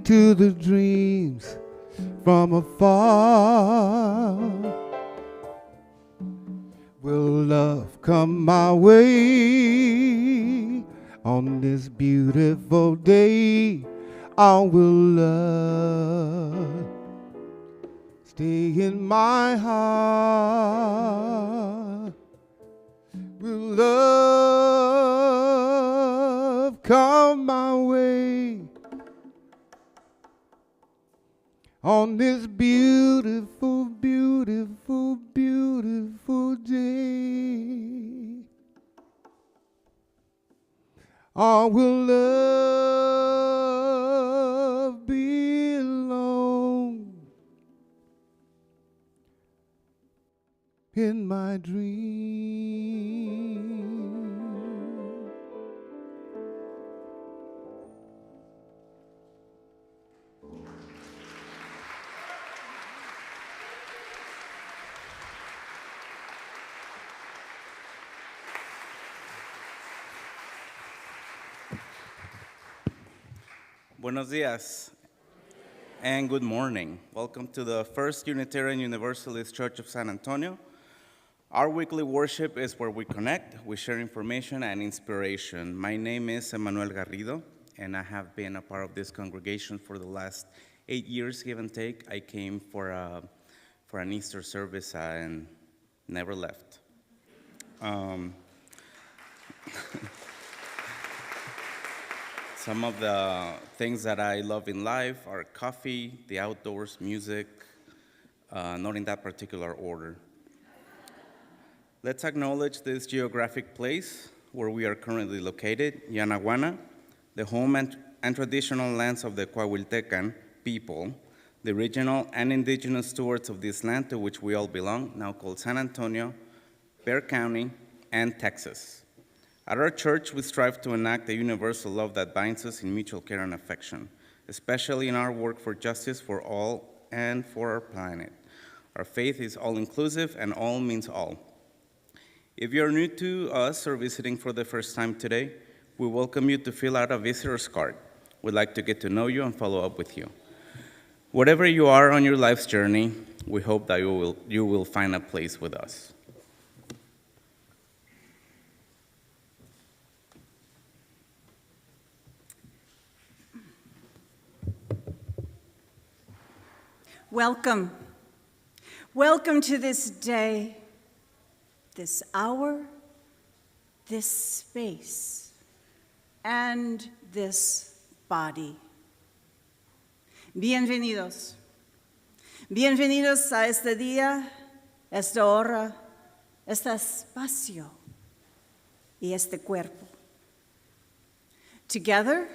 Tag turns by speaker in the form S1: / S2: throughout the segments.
S1: to the dreams from afar. Will love come my way on this beautiful day? Or will love stay in my heart? Will love come my way on this beautiful, beautiful, beautiful day? Or will love be alone in my dream?
S2: Buenos dias and good morning. Welcome to the First Unitarian Universalist Church of San Antonio. Our weekly worship is where we connect, we share information and inspiration. My name is Emmanuel Garrido, and I have been a part of this congregation for the last 8 years, give and take. I came for an Easter service and never left. Some of the things that I love in life are coffee, the outdoors, music, not in that particular order. Let's acknowledge this geographic place where we are currently located, Yanaguana, the home and traditional lands of the Coahuiltecan people, the regional and indigenous stewards of this land to which we all belong, now called San Antonio, Bexar County, and Texas. At our church, we strive to enact the universal love that binds us in mutual care and affection, especially in our work for justice for all and for our planet. Our faith is all-inclusive, and all means all. If you're new to us or visiting for the first time today, we welcome you to fill out a visitor's card. We'd like to get to know you and follow up with you. Whatever you are on your life's journey, we hope that you will find a place with us.
S3: Welcome. Welcome to this day, this hour, this space, and this body. Bienvenidos. Bienvenidos a este día, esta hora, este espacio y este cuerpo. Together,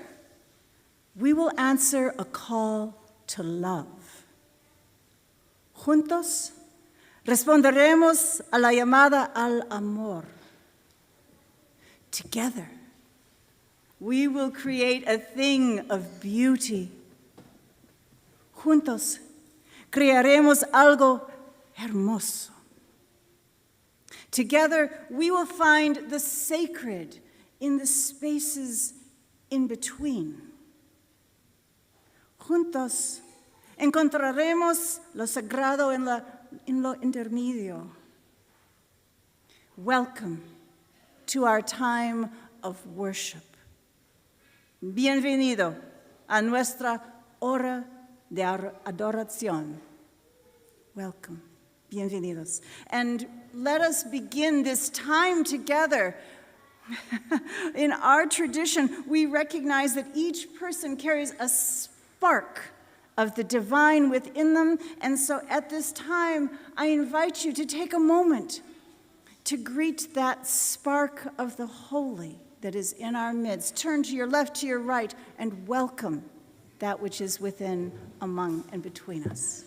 S3: we will answer a call to love. Juntos, responderemos a la llamada al amor. Together, we will create a thing of beauty. Juntos, crearemos algo hermoso. Together, we will find the sacred in the spaces in between. Juntos, encontraremos lo sagrado en lo intermedio. Welcome to our time of worship. Bienvenido a nuestra hora de adoración. Welcome. Bienvenidos. And let us begin this time together. In our tradition, we recognize that each person carries a spark of the divine within them, and so at this time, I invite you to take a moment to greet that spark of the holy that is in our midst. Turn to your left, to your right, and welcome that which is within, among, and between us.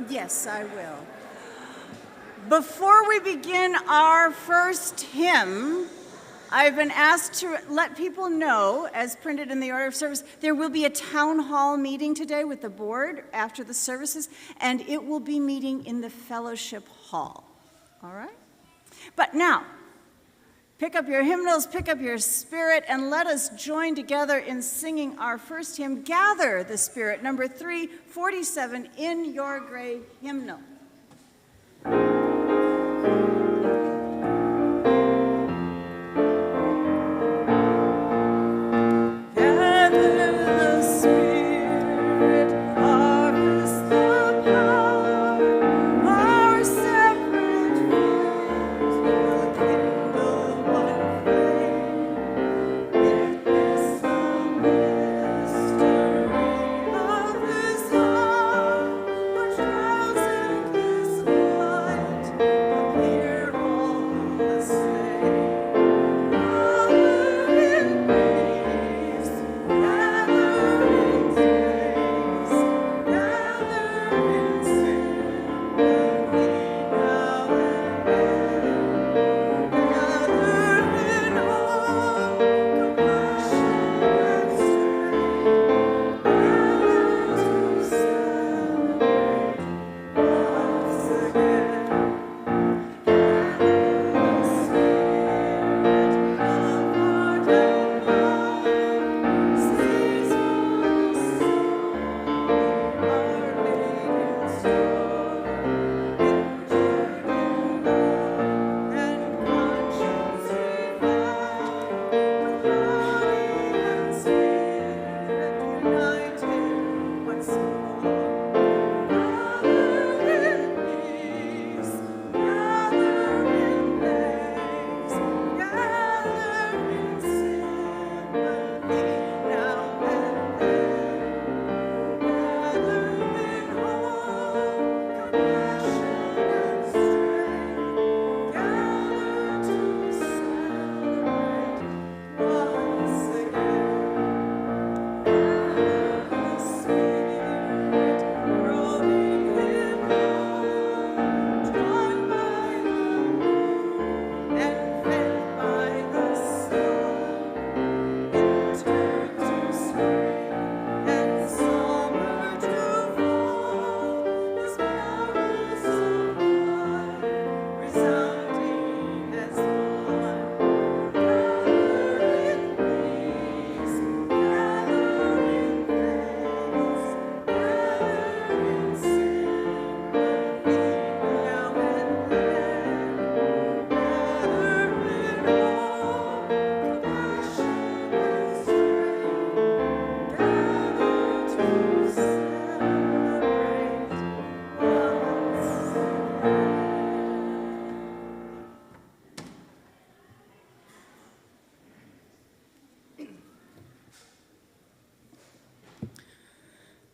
S3: Yes, I will. Before we begin our first hymn, I've been asked to let people know, as printed in the order of service, there will be a town hall meeting today with the board after the services, and it will be meeting in the fellowship hall. All right? But now, pick up your hymnals, pick up your spirit, and let us join together in singing our first hymn, Gather the Spirit, number 347 in your gray hymnal.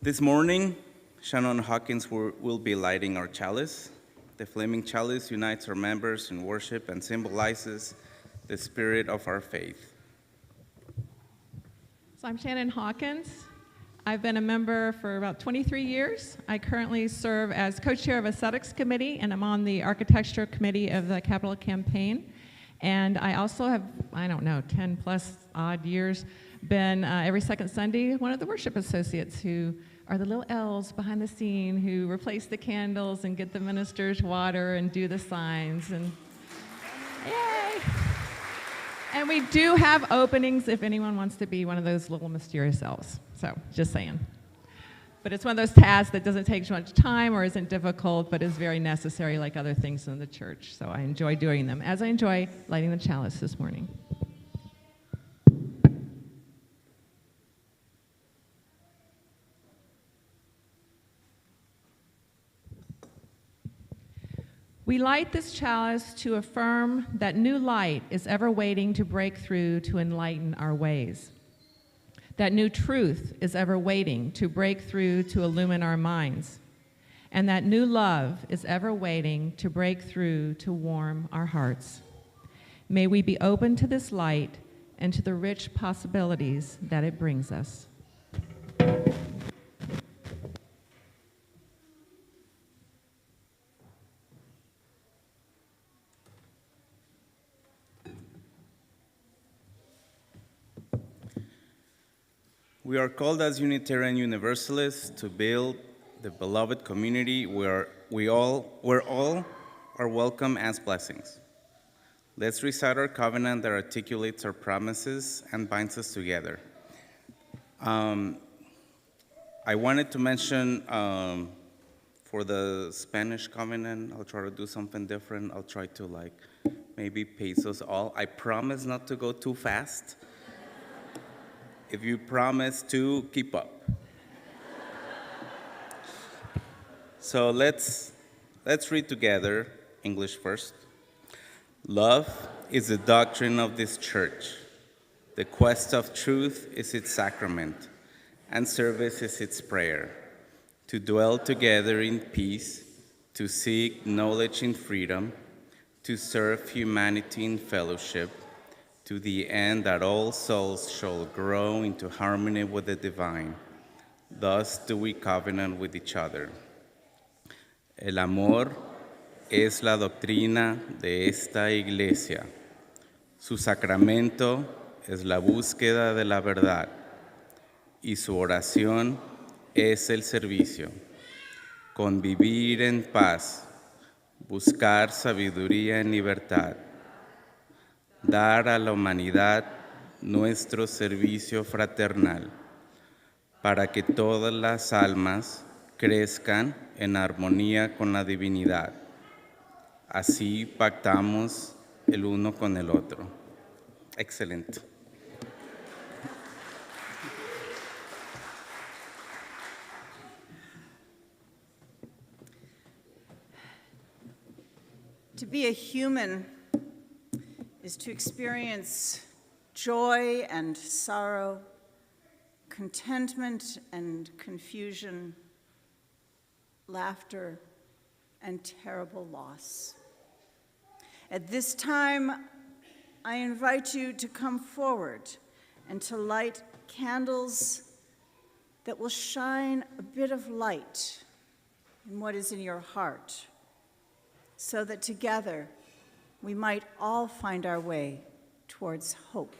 S2: This morning, Shannon Hawkins will be lighting our chalice. The flaming chalice unites our members in worship and symbolizes the spirit of our faith.
S4: So I'm Shannon Hawkins. I've been a member for about 23 years. I currently serve as co-chair of Aesthetics Committee, and I'm on the Architecture Committee of the Capital Campaign. And I also have, 10 plus odd years, been every second Sunday one of the worship associates who are the little elves behind the scene who replace the candles and get the ministers water and do the signs. And yay! And we do have openings if anyone wants to be one of those little mysterious elves. So, just saying. But it's one of those tasks that doesn't take too much time or isn't difficult, but is very necessary like other things in the church. So I enjoy doing them, as I enjoy lighting the chalice this morning. We light this chalice to affirm that new light is ever waiting to break through to enlighten our ways. That new truth is ever waiting to break through to illumine our minds. And that new love is ever waiting to break through to warm our hearts. May we be open to this light and to the rich possibilities that it brings us.
S2: We are called as Unitarian Universalists to build the beloved community where all are welcome as blessings. Let's recite our covenant that articulates our promises and binds us together. I wanted to mention for the Spanish covenant, I'll try to do something different. I'll try to maybe pace us all. I promise not to go too fast. If you promise to, keep up. So let's read together, English first. Love is the doctrine of this church. The quest of truth is its sacrament, and service is its prayer. To dwell together in peace, to seek knowledge in freedom, to serve humanity in fellowship, to the end that all souls shall grow into harmony with the divine. Thus do we covenant with each other. El amor es la doctrina de esta iglesia. Su sacramento es la búsqueda de la verdad y su oración es el servicio. Convivir en paz, buscar sabiduría en libertad, dar a la humanidad nuestro servicio fraternal, para que todas las almas crezcan en armonía con la divinidad. Así pactamos el uno con el otro. Excelente.
S3: To be a human is to experience joy and sorrow, contentment and confusion, laughter and terrible loss. At this time, I invite you to come forward and to light candles that will shine a bit of light in what is in your heart, so that together we might all find our way towards hope.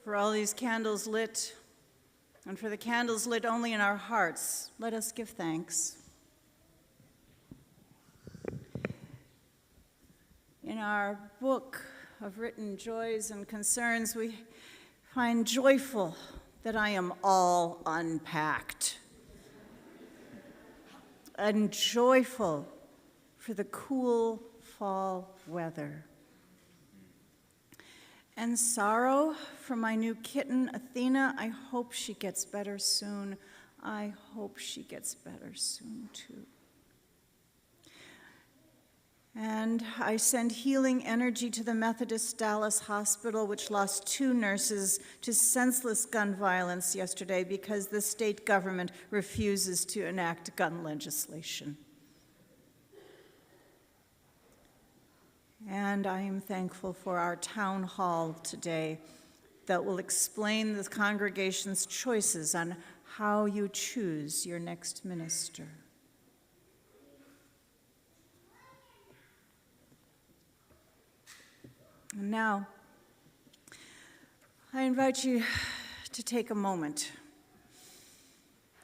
S3: for all these candles lit, and for the candles lit only in our hearts, let us give thanks. In our book of written joys and concerns, we find joyful that I am all unpacked, and joyful for the cool fall weather, and sorrow for my new kitten, Athena. I hope she gets better soon. I hope she gets better soon, too. And I send healing energy to the Methodist Dallas Hospital, which lost 2 nurses to senseless gun violence yesterday because the state government refuses to enact gun legislation. And I am thankful for our town hall today that will explain the congregation's choices on how you choose your next minister. And now, I invite you to take a moment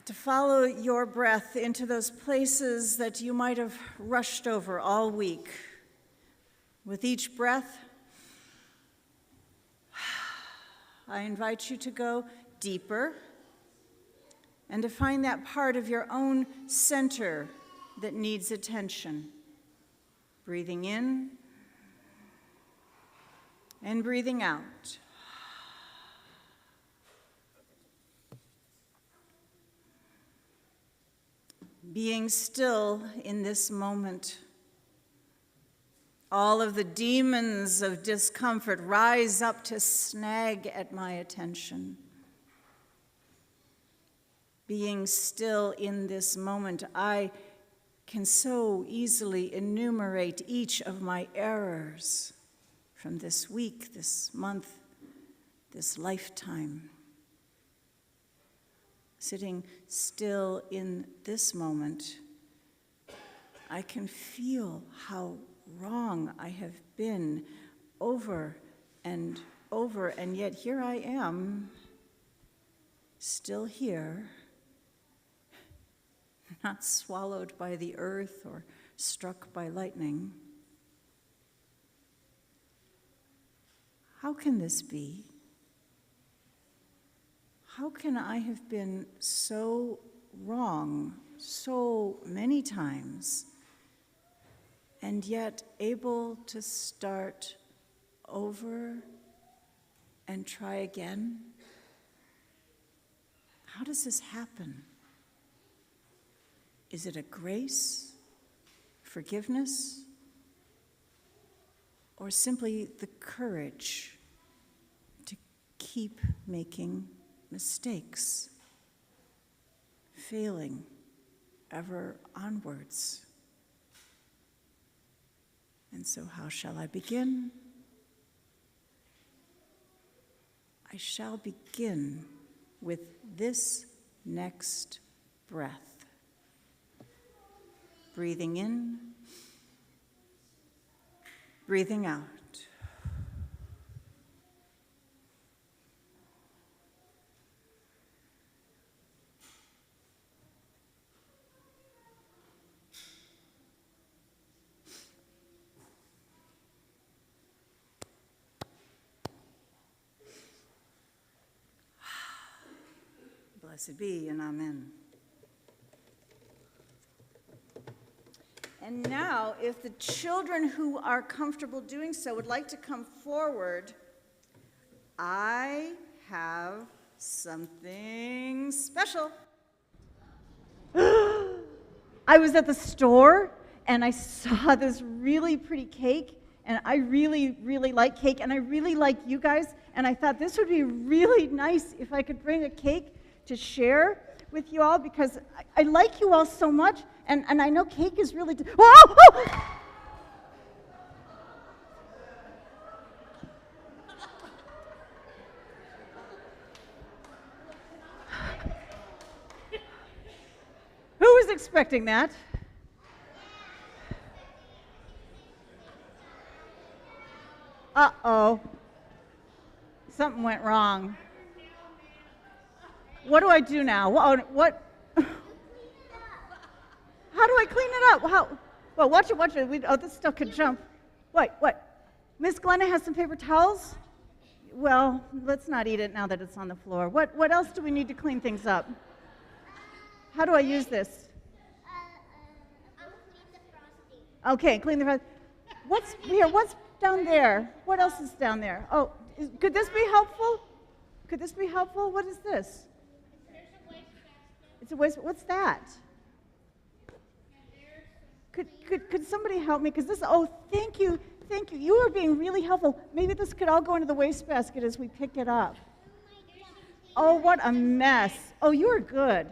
S3: to follow your breath into those places that you might have rushed over all week. With each breath, I invite you to go deeper and to find that part of your own center that needs attention. Breathing in and breathing out. Being still in this moment. All of the demons of discomfort rise up to snag at my attention. Being still in this moment, I can so easily enumerate each of my errors from this week, this month, this lifetime. Sitting still in this moment, I can feel how wrong I have been over and over, and yet here I am, still here, not swallowed by the earth or struck by lightning. How can this be? How can I have been so wrong so many times, and yet able to start over and try again? How does this happen? Is it a grace, forgiveness, or simply the courage to keep making mistakes, failing ever onwards? And so how shall I begin? I shall begin with this next breath. Breathing in, breathing out. Blessed be and amen. And now, if the children who are comfortable doing so would like to come forward, I have something special. I was at the store and I saw this really pretty cake, and I really, really like cake, and I really like you guys, and I thought this would be really nice if I could bring a cake to share with you all, because I like you all so much, and I know cake is really... Whoa! Oh! Who was expecting that? Uh-oh. Something went wrong. What do I do now? What? How do I clean it up? How? Well, watch it. Oh, this stuff could jump. What? Miss Glenna has some paper towels? Well, let's not eat it now that it's on the floor. What else do we need to clean things up? How do I use this?
S5: I'll clean the frosting.
S3: Okay, clean the frosting. What's here? What's down there? What else is down there? Oh, could this be helpful? Could this be helpful? What is this?
S5: There's a waste basket.
S3: It's a waste. What's that? Could somebody help me? Because this. Oh, thank you. You are being really helpful. Maybe this could all go into the wastebasket as we pick it up. Oh, what a mess. Oh, you are good.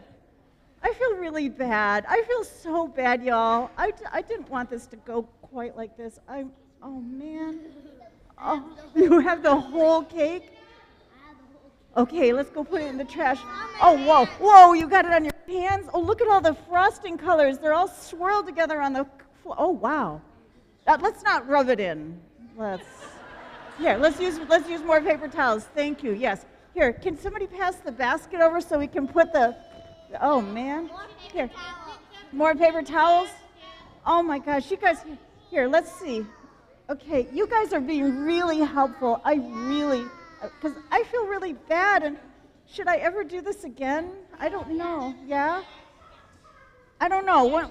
S3: I feel really bad. I feel so bad, y'all. I didn't want this to go quite like this. Oh, man. Oh, you have the whole cake? Okay, let's go put it in the trash. Oh, whoa, you got it on your hands? Oh, look at all the frosting colors. They're all swirled together on the floor. Oh, wow. Let's not rub it in. Let's use more paper towels. Thank you. Yes. Here, can somebody pass the basket over so we can put the, oh man. Here, more paper towels? Oh my gosh, you guys, here, let's see. Okay, you guys are being really helpful. Because I feel really bad, and should I ever do this again? I don't know. Yeah? I don't know.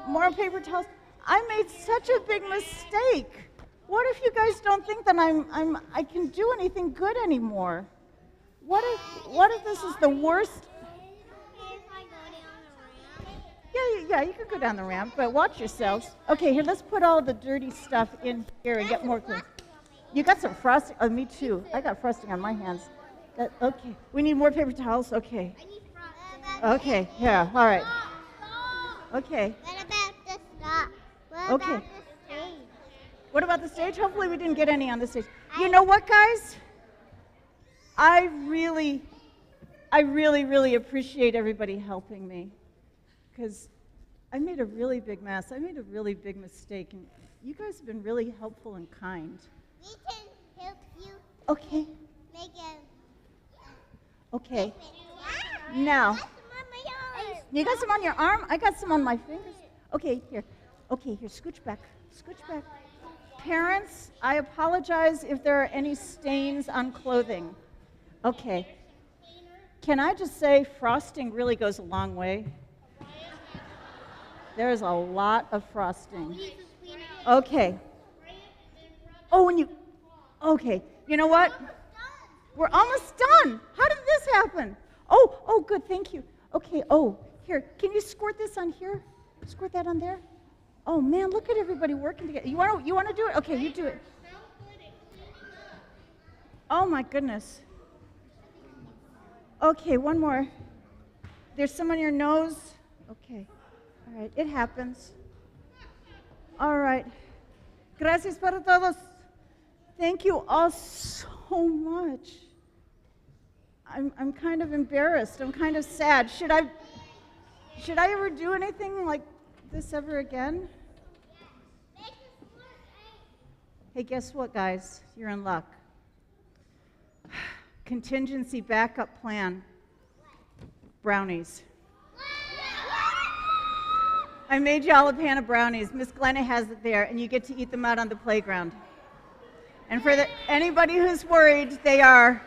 S3: More paper towels? I made such a big mistake. What if you guys don't think that I can do anything good anymore? What if this is the worst? Yeah, you can go down the ramp, but watch yourselves. Okay, here, let's put all the dirty stuff in here and get more clean. You got some frosting? Oh, me too. I got frosting on my hands. Okay, we need more paper towels? Okay. Okay, yeah, all right. Okay.
S5: What about the stop?
S3: Okay. What about the stage? Hopefully we didn't get any on the stage. You know what, guys? I really appreciate everybody helping me, because I made a really big mess. I made a really big mistake, and you guys have been really helpful and kind.
S5: We can help you.
S3: Okay.
S5: Make it.
S3: Okay. Now, you got some on your arm? I got some on my fingers. Okay, here. Okay, here, scooch back. Scooch back. Parents, I apologize if there are any stains on clothing. Okay. Can I just say frosting really goes a long way? There's a lot of frosting. Okay. Oh, okay. You know what? We're almost done. How did this happen? Oh, good, thank you. Okay, here, can you squirt this on here? Squirt that on there? Oh man, look at everybody working together. You want to do it? Okay, you do it. Oh my goodness. Okay, one more. There's some on your nose. Okay. All right, it happens. All right. Gracias para todos. Thank you all so much. I'm kind of embarrassed. I'm kind of sad. Should I ever do anything like this ever again? Hey, guess what, guys? You're in luck. Contingency backup plan. Brownies. I made y'all a pan of brownies. Miss Glenna has it there, and you get to eat them out on the playground. And for anybody who's worried, they are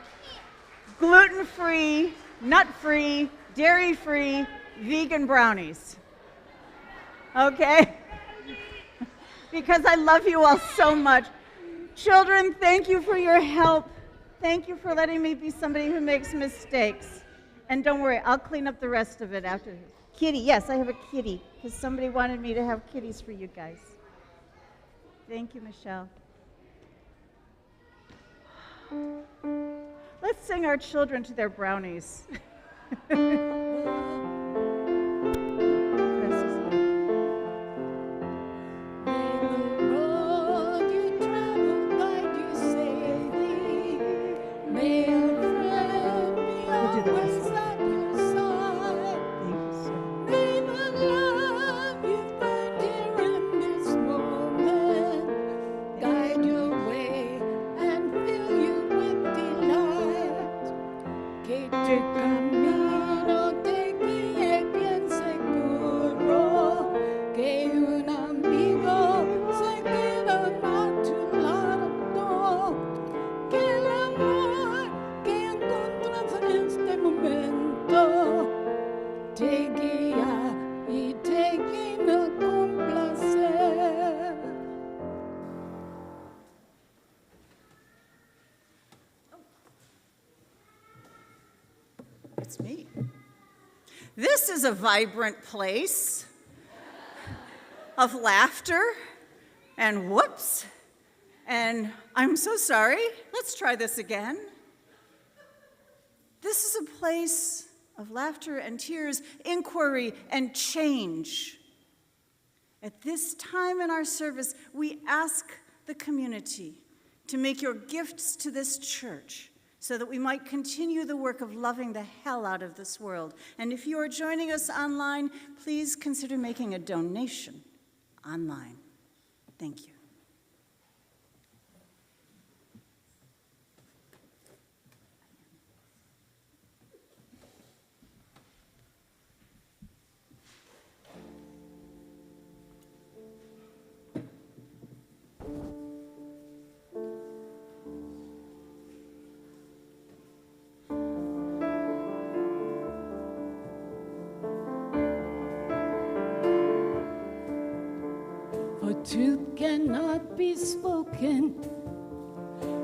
S3: gluten-free, nut-free, dairy-free, vegan brownies. Okay? Because I love you all so much. Children, thank you for your help. Thank you for letting me be somebody who makes mistakes. And don't worry, I'll clean up the rest of it after. Kitty, yes, I have a kitty, because somebody wanted me to have kitties for you guys. Thank you, Michelle. Let's sing our children to their brownies.
S6: Guide your way and fill you with
S3: This is a vibrant place of laughter and whoops, and I'm so sorry. Let's try this again. This is a place of laughter and tears, inquiry and change. At this time in our service, we ask the community to make your gifts to this church so that we might continue the work of loving the hell out of this world. And if you are joining us online, please consider making a donation online. Thank you.
S6: Truth cannot be spoken.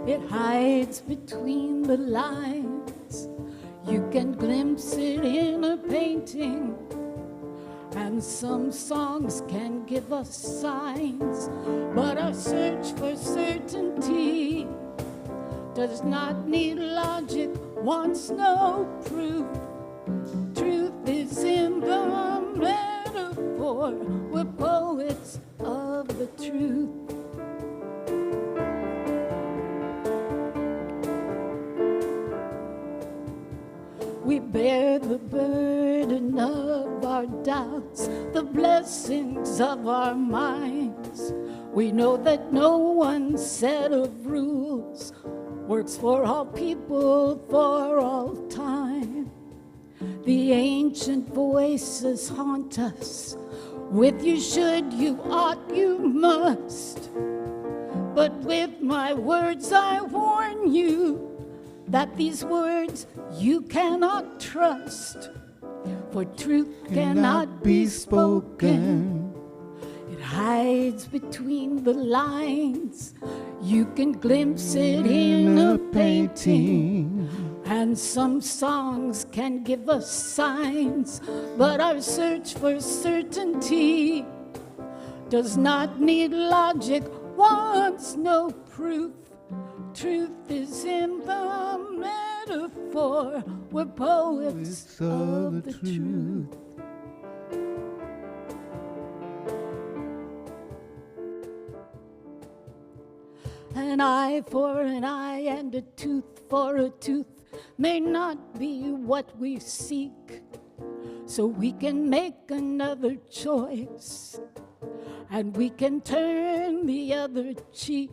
S6: It hides between the lines. You can glimpse it in a painting, and some songs can give us signs. But our search for certainty does not need logic, wants no proof. Truth is in the metaphor. We're poets of the truth. We bear the burden of our doubts, the blessings of our minds. We know that no one set of rules works for all people for all time. The ancient voices haunt us with you should, you ought, you must. But with my words I warn you that these words you cannot trust. For truth cannot be spoken. It hides between the lines. You can glimpse it in a painting. And some songs can give us signs, but our search for certainty does not need logic, wants no proof. Truth is in the metaphor. We're poets of the truth. An eye for an eye and a tooth for a tooth may not be what we seek, so we can make another choice, and we can turn the other cheek.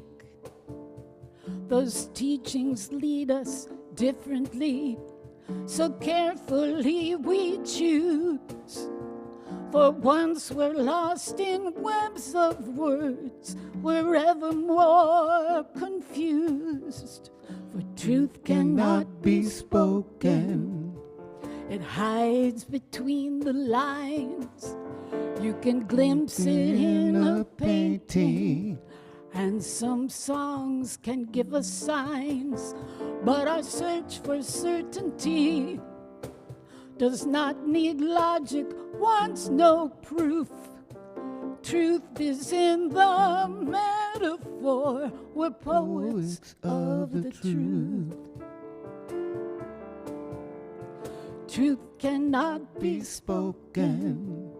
S6: Those teachings lead us differently, so carefully we choose. For once we're lost in webs of words, we're ever more confused. For truth cannot be spoken. It hides between the lines. You can glimpse it in a painting, and some songs can give us signs. But our search for certainty does not need logic, wants no proof. Truth is in the metaphor. We're poets of the truth. Truth cannot be spoken.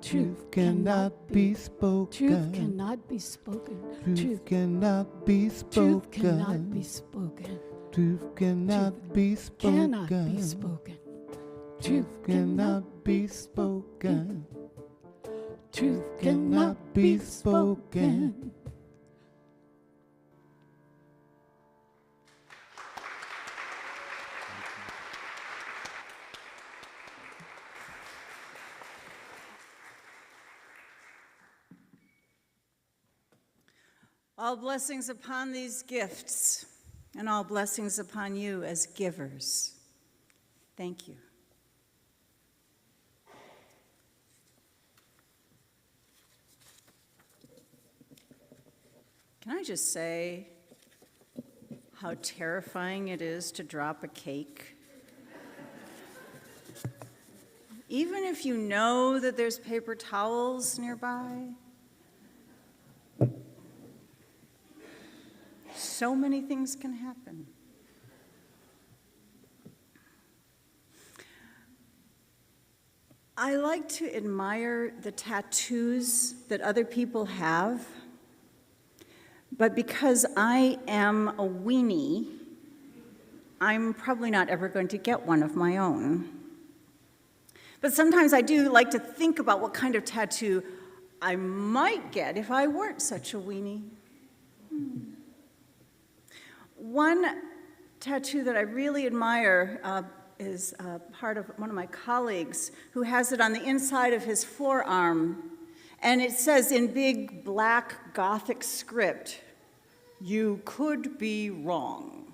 S6: Truth cannot be spoken. Truth cannot be spoken.
S1: Truth cannot be spoken.
S6: Truth cannot be spoken.
S1: Truth cannot be spoken.
S6: Cannot be spoken.
S1: Truth cannot be spoken.
S6: Truth cannot be spoken.
S3: All blessings upon these gifts, and all blessings upon you as givers. Thank you. Can I just say how terrifying it is to drop a cake? even if you know that there's paper towels nearby. So many things can happen. I like to admire the tattoos that other people have, but because I am a weenie, I'm probably not ever going to get one of my own. But sometimes I do like to think about what kind of tattoo I might get if I weren't such a weenie. One tattoo that I really admire is part of one of my colleagues who has it on the inside of his forearm. And it says in big black Gothic script, "You could be wrong."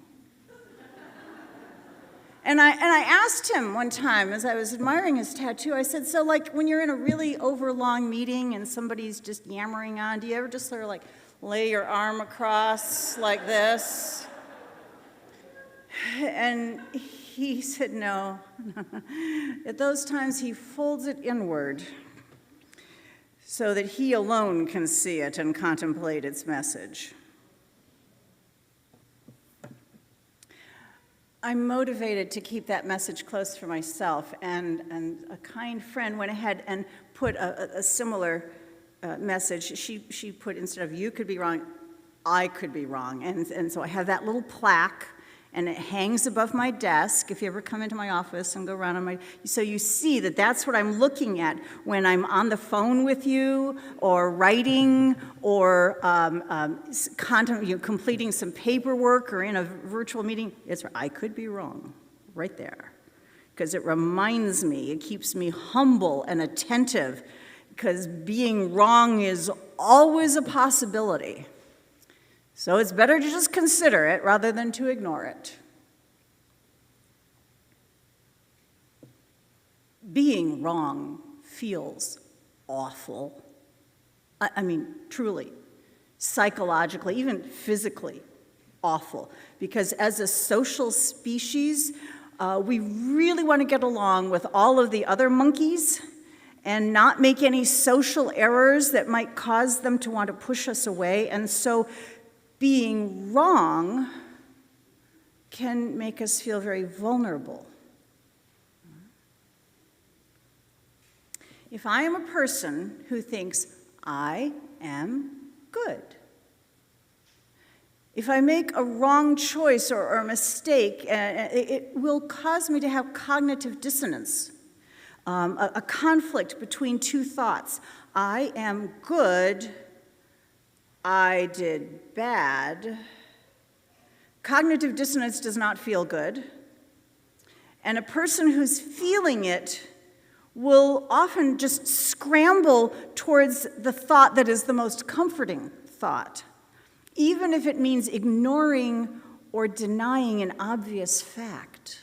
S3: And I asked him one time as I was admiring his tattoo, I said, so like when you're in a really overlong meeting and somebody's just yammering on, do you ever just sort of like lay your arm across like this? And he said no. At those times he folds it inward so that he alone can see it and contemplate its message. I'm motivated to keep that message close for myself, and a kind friend went ahead and put a similar message. She put, instead of "you could be wrong," "I could be wrong," and so I have that little plaque, and it hangs above my desk. If you ever come into my office and go around on so you see that that's what I'm looking at when I'm on the phone with you, or writing, or completing some paperwork, or in a virtual meeting. It's "I could be wrong," right there, because it reminds me, it keeps me humble and attentive, because being wrong is always a possibility. So it's better to just consider it rather than to ignore it. Being wrong feels awful. I mean, truly, psychologically, even physically awful. Because as a social species, we really want to get along with all of the other monkeys and not make any social errors that might cause them to want to push us away. And so being wrong can make us feel very vulnerable. If I am a person who thinks I am good, if I make a wrong choice or a mistake, it will cause me to have cognitive dissonance, a conflict between two thoughts. I am good, I did bad. Cognitive dissonance does not feel good. And a person who's feeling it will often just scramble towards the thought that is the most comforting thought, even if it means ignoring or denying an obvious fact.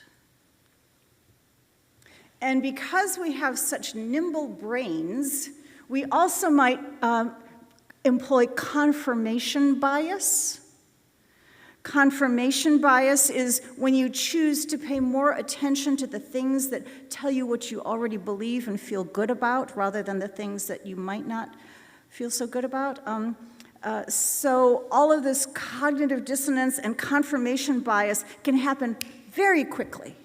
S3: And because we have such nimble brains, we also might employ confirmation bias. Confirmation bias is when you choose to pay more attention to the things that tell you what you already believe and feel good about, rather than the things that you might not feel so good about. So all of this cognitive dissonance and confirmation bias can happen very quickly,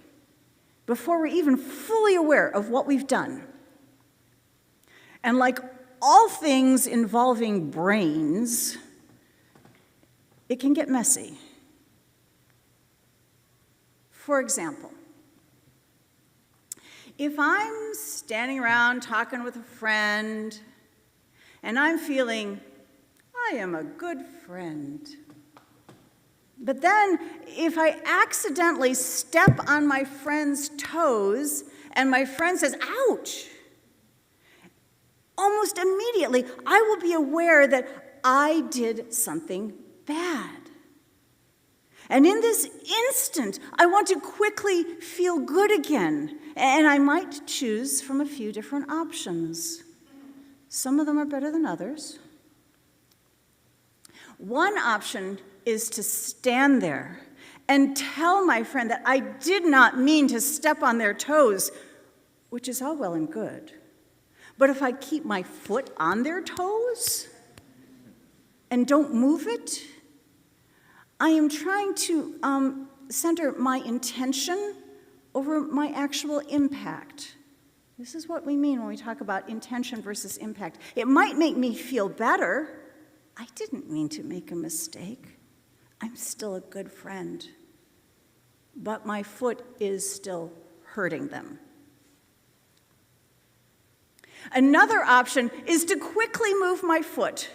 S3: before we're even fully aware of what we've done. And like all things involving brains, it can get messy. For example, if I'm standing around talking with a friend and I'm feeling, I am a good friend, but then if I accidentally step on my friend's toes and my friend says, ouch, almost immediately I will be aware that I did something bad. And in this instant, I want to quickly feel good again, and I might choose from a few different options. Some of them are better than others. One option is to stand there and tell my friend that I did not mean to step on their toes, which is all well and good. But if I keep my foot on their toes and don't move it, I am trying to center my intention over my actual impact. This is what we mean when we talk about intention versus impact. It might make me feel better. I didn't mean to make a mistake. I'm still a good friend. But my foot is still hurting them. Another option is to quickly move my foot,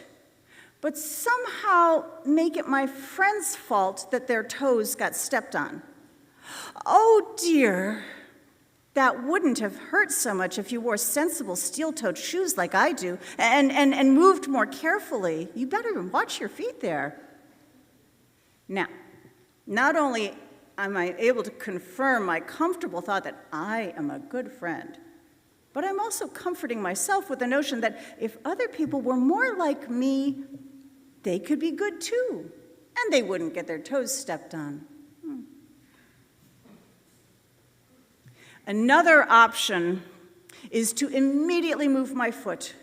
S3: but somehow make it my friend's fault that their toes got stepped on. Oh dear, that wouldn't have hurt so much if you wore sensible steel-toed shoes like I do and moved more carefully. You better watch your feet there. Now, not only am I able to confirm my comfortable thought that I am a good friend, but I'm also comforting myself with the notion that if other people were more like me, they could be good too, and they wouldn't get their toes stepped on. Another option is to immediately move my foot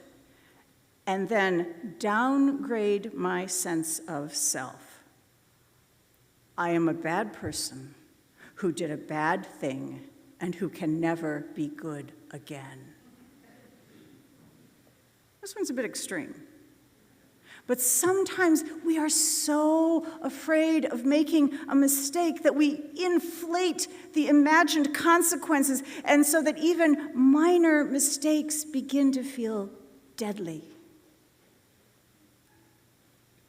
S3: and then downgrade my sense of self. I am a bad person who did a bad thing and who can never be good again. This one's a bit extreme. But sometimes we are so afraid of making a mistake that we inflate the imagined consequences, and so that even minor mistakes begin to feel deadly.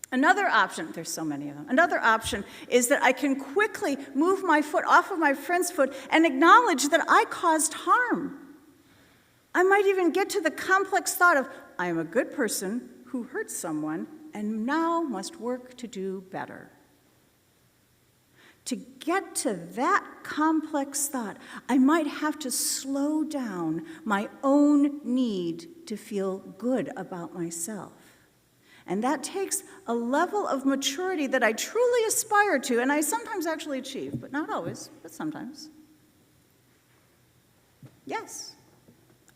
S3: Another option, there's so many of them, another option is that I can quickly move my foot off of my friend's foot and acknowledge that I caused harm. I might even get to the complex thought of, I am a good person who hurt someone and now must work to do better. To get to that complex thought, I might have to slow down my own need to feel good about myself. And that takes a level of maturity that I truly aspire to, and I sometimes actually achieve, but not always, but sometimes. Yes,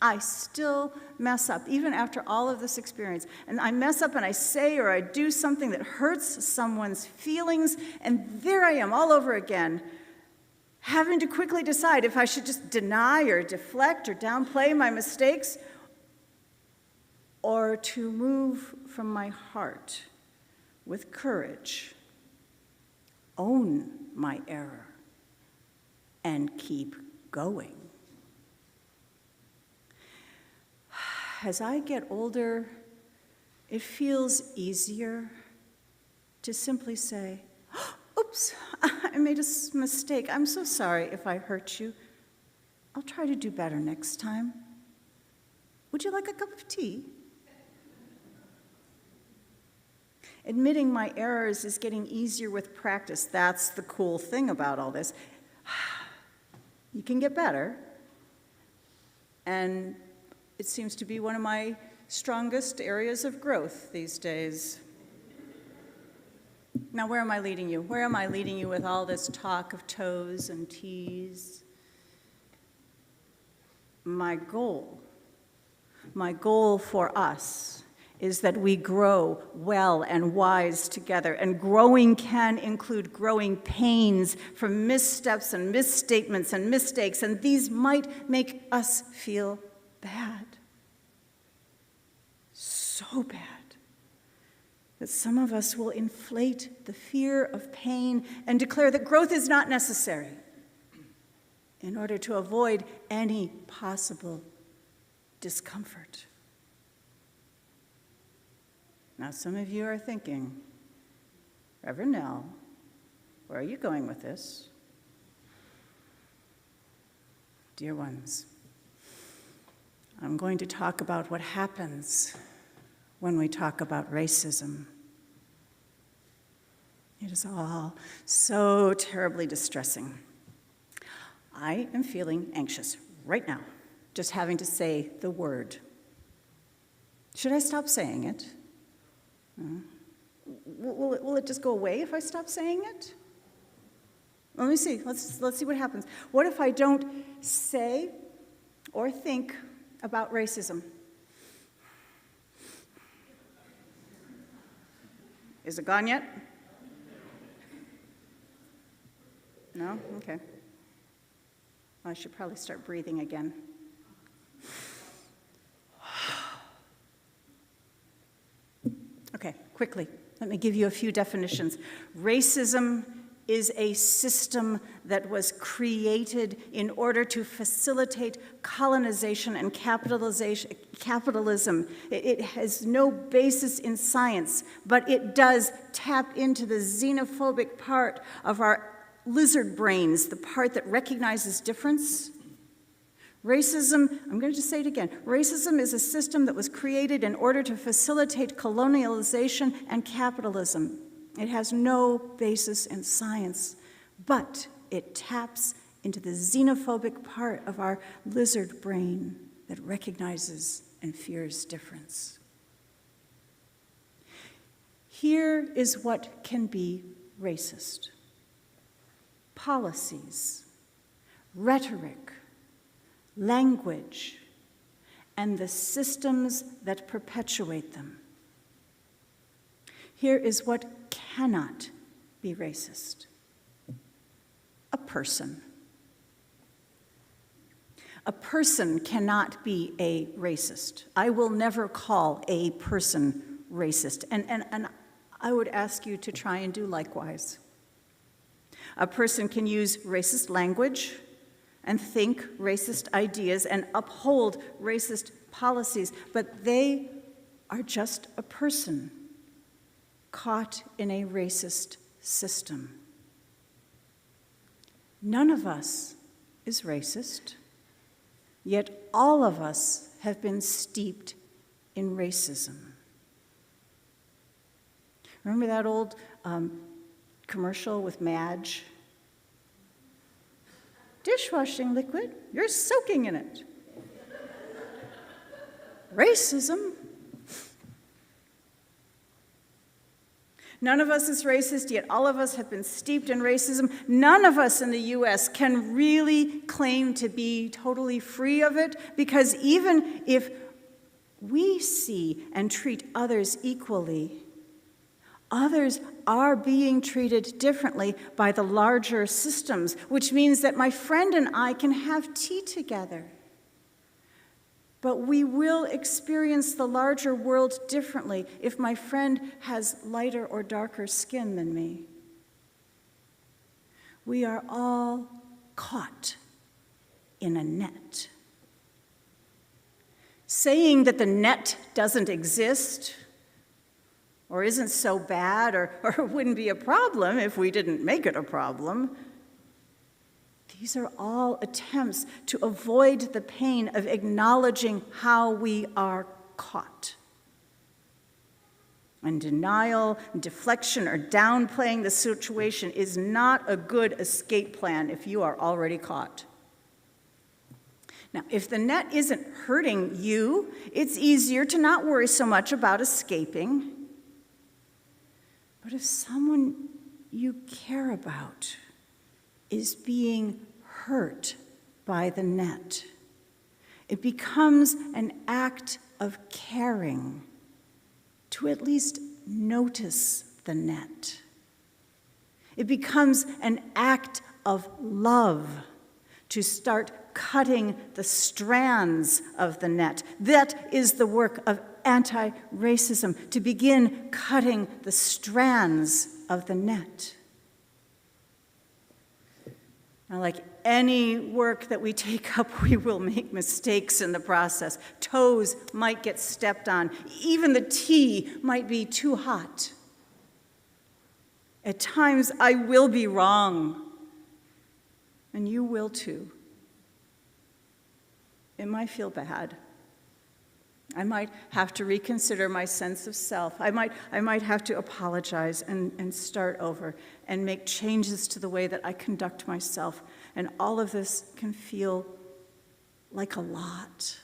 S3: I still mess up, even after all of this experience. And I mess up and I say or I do something that hurts someone's feelings, and there I am all over again, having to quickly decide if I should just deny or deflect or downplay my mistakes, or to move from my heart with courage, own my error, and keep going. As I get older, it feels easier to simply say, oops, I made a mistake. I'm so sorry if I hurt you. I'll try to do better next time. Would you like a cup of tea? Admitting my errors is getting easier with practice. That's the cool thing about all this. You can get better, and it seems to be one of my strongest areas of growth these days. Now, where am I leading you? Where am I leading you with all this talk of toes and tees? My goal for us is that we grow well and wise together. And growing can include growing pains from missteps and misstatements and mistakes, and these might make us feel bad. So bad that some of us will inflate the fear of pain and declare that growth is not necessary in order to avoid any possible discomfort. Now, some of you are thinking, Rev Nell, where are you going with this? Dear ones, I'm going to talk about what happens when we talk about racism. It is all so terribly distressing. I am feeling anxious right now, just having to say the word. Should I stop saying it? Will it just go away if I stop saying it? Let me see. Let's see what happens. What if I don't say or think about racism. Is it gone yet? No? Okay. I should probably start breathing again. Okay, quickly, let me give you a few definitions. Racism is a system that was created in order to facilitate colonization and capitalism. It has no basis in science, but it does tap into the xenophobic part of our lizard brains, the part that recognizes difference. Racism, I'm going to just say it again, racism is a system that was created in order to facilitate colonialization and capitalism. It has no basis in science, but it taps into the xenophobic part of our lizard brain that recognizes and fears difference. Here is what can be racist: policies, rhetoric, language, and the systems that perpetuate them. Here is what cannot be racist: a person. A person cannot be a racist. I will never call a person racist, and I would ask you to try and do likewise. A person can use racist language and think racist ideas and uphold racist policies, but they are just a person caught in a racist system. None of us is racist, yet all of us have been steeped in racism. Remember that old commercial with Madge? Dishwashing liquid, you're soaking in it. Racism. None of us is racist, yet all of us have been steeped in racism. None of us in the US can really claim to be totally free of it, because even if we see and treat others equally, others are being treated differently by the larger systems, which means that my friend and I can have tea together. But we will experience the larger world differently if my friend has lighter or darker skin than me. We are all caught in a net. Saying that the net doesn't exist or isn't so bad or wouldn't be a problem if we didn't make it a problem, these are all attempts to avoid the pain of acknowledging how we are caught. And denial, deflection, or downplaying the situation is not a good escape plan if you are already caught. Now, if the net isn't hurting you, it's easier to not worry so much about escaping. But if someone you care about is being hurt by the net, it becomes an act of caring to at least notice the net. It becomes an act of love to start cutting the strands of the net. That is the work of anti-racism, to begin cutting the strands of the net. Now, like any work that we take up, we will make mistakes in the process. Toes might get stepped on. Even the tea might be too hot. At times, I will be wrong, and you will too. It might feel bad. I might have to reconsider my sense of self. I might have to apologize and start over and make changes to the way that I conduct myself. And all of this can feel like a lot.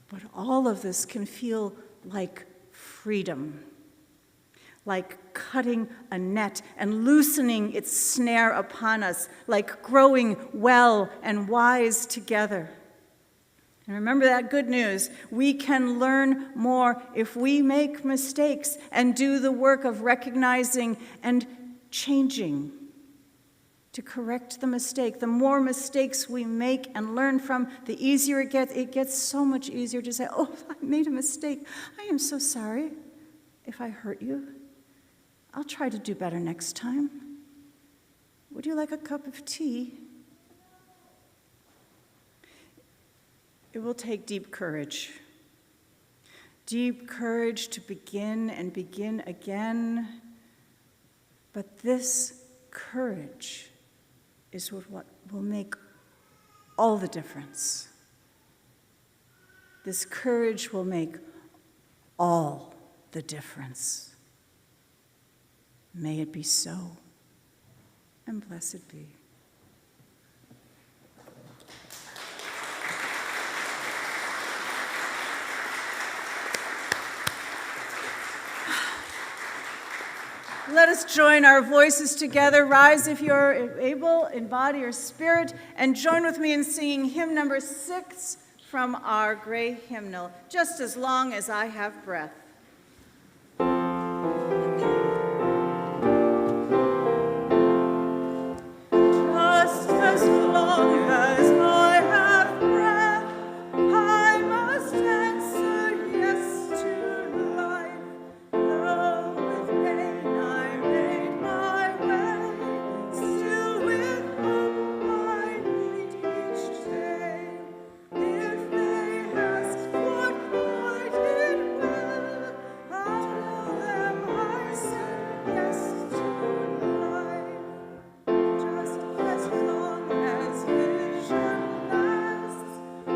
S3: But all of this can feel like freedom. like cutting a net and loosening its snare upon us, like growing well and wise together. And remember that good news. We can learn more if we make mistakes and do the work of recognizing and changing to correct the mistake. The more mistakes we make and learn from, the easier it gets. It gets so much easier to say, oh, I made a mistake. I am so sorry if I hurt you. I'll try to do better next time. Would you like a cup of tea? It will take deep courage to begin and begin again. But this courage is what will make all the difference. This courage will make all the difference. May it be so, and blessed be. Let us join our voices together. Rise if you're able, in body or spirit, and join with me in singing hymn number 6 from our gray hymnal, Just as Long as I Have Breath. Just as long as I have breath, I must answer yes to life. Though with pain I made my way, still with hope I meet each day. If they ask what I did well, I'll tell them I said yes to life. Just as long as vision lasts, I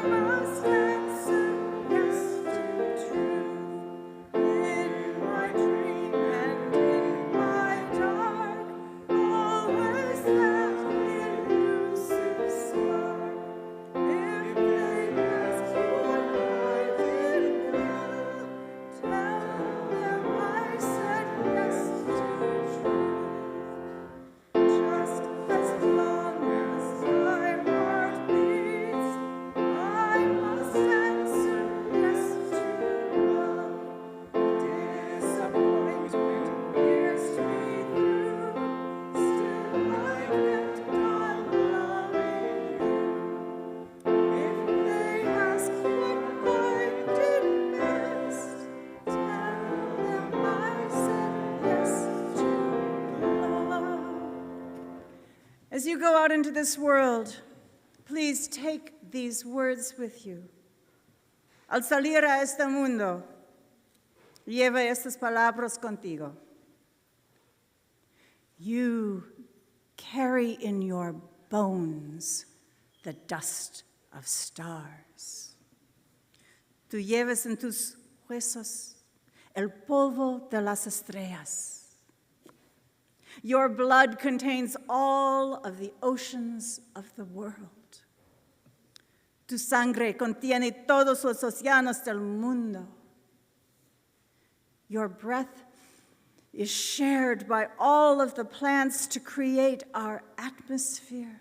S3: must answer yes to truth. In my dream and in my dark, always that elusive spark. If they ask what I did well, tell them I said yes to truth. Just as long as my heart beats, I must answer yes to love. Disappointment pierced me through, still I kept on loving you. If they ask what I did best, tell them I said yes to love. As you go out into this world, please take these words with you. Al salir a este mundo, lleva estas palabras contigo. You carry in your bones the dust of stars. Tú llevas en tus huesos el polvo de las estrellas. Your blood contains all of the oceans of the world. Tu sangre contiene todos los océanos del mundo. Your breath is shared by all of the plants to create our atmosphere.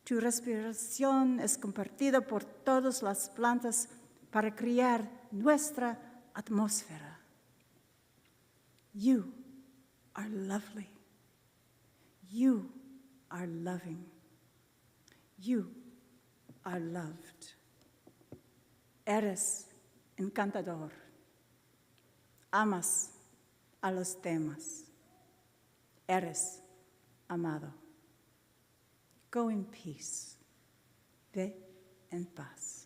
S3: Tu respiración es compartida por todas las plantas para crear nuestra atmósfera. You are lovely. You are loving. You are loved. Eres encantador. Amas a los demás. Eres amado. Go in peace. Ve en paz.